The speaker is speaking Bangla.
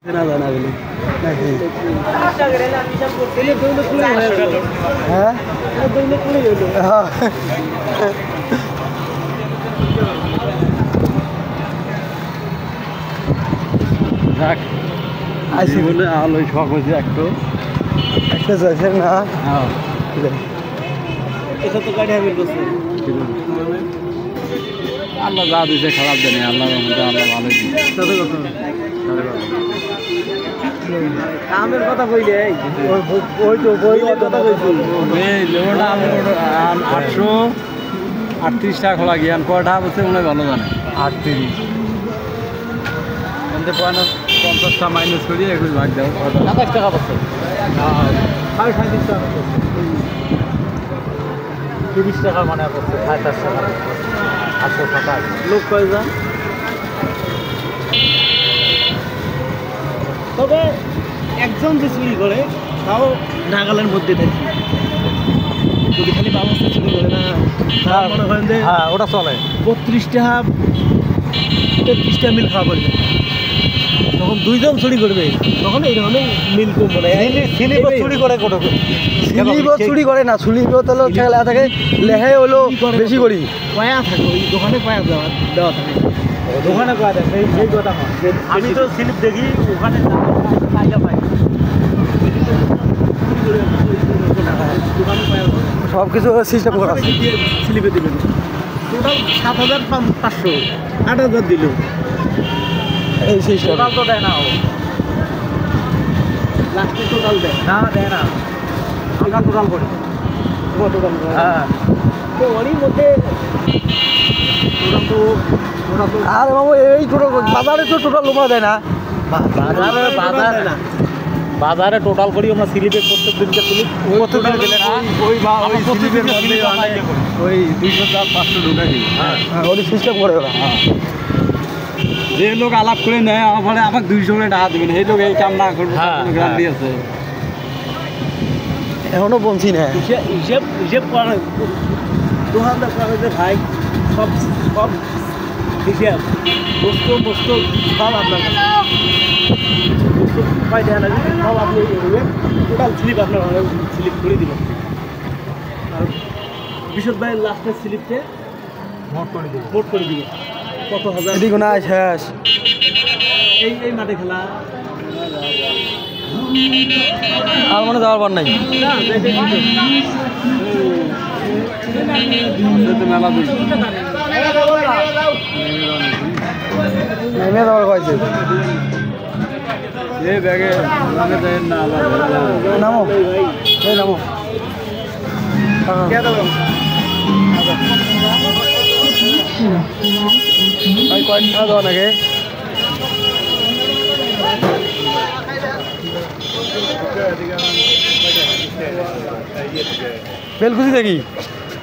না জানা বলি নাকি হ্যাঁ আইসি বলে আলো শখ হয়েছে একটু যাচ্ছে না এটা তো গাড়ি হাবিল করছে আল্লাহ যা দিয়েছে খারাপ জানে আল্লাহ আল্লাহ ভালো আমের কথা কইলে ওই তো বই কথা কইছি 838 টাকা খোলা গিয়ান কয়টা বলছে মনে ভালো জানে 38 50টা মাইনাস করিয়ে 21 ভাগ দাও 27 টাকা পাচ্ছে 37 টাকা 30 টাকা মানে পড়ছে 27 টাকা 827 লোক কয়জন তবে একজন যে চুরি করে তাও নাগালের মধ্যে থাকি যদি খালি ব্যবস্থা চুরি করে না মনে করেন যে হ্যাঁ ওটা চলে 32টা 33টা মিল খাওয়া পড়বে যখন দুইজন চুরি করবে তখন এই ধরনের মিল কমবে না স্লিপও চুরি করে কোটো স্লিপও চুরি করে না স্লিপও তো খেলা থাকে লেহে হলো বেশি করি পায়া থাকে ওই দোকানে পায়া দেওয়া থাকে দোকানে পায়া দেয় সেই কথা আমি তো স্লিপ দেখি ওখানে পাই সব কিছু সিস্টেম করা স্লিপে দিবেন টোটাল 7,500 8,000 দিল এই সিস্টেম টোটাল তো দেয় না লাস্টে টোটাল দেয় না আমরা টোটাল করি টোটাল হ্যাঁ তো ওরই মধ্যে আরে বাবু এই টোটাল বাজারে তো টোটাল লোমা দেয় না বাজারে টোটাল করি আমরা স্লিপে প্রত্যেক দিনকে তুলি প্রত্যেক দিলে না ওই স্লিপের মধ্যে ওই 200-500 ঢুকে দিই হ্যাঁ ওই সিস্টেম করে ওরা হ্যাঁ যে লোক আলাপ করে নেয় আমার আমাকে 200 করে টাকা দেবেন সেই লোক এই কাম না করবে গ্যারান্টি আছে এখনো বলছি না হিসেব করা দোকানদার করে যে ভাই সব হিসেব বস্তু সব আপনার বস্তু পাই দেয় না সব আপনি টোটাল স্লিপ আপনার স্লিপ করে দিবেন আর বিশদ ভাই লাস্টের স্লিপকে মোট করে দিবেন কত হাজার এদিকে না শেষ এই মাঠে খেলা আর মনে যাওয়ার বার নাই মেলা যাওয়ার কয়েছে এই ব্যাগে নামো ভাই কয়েকটা দেওয়া নাকি বেলকুচি দেখি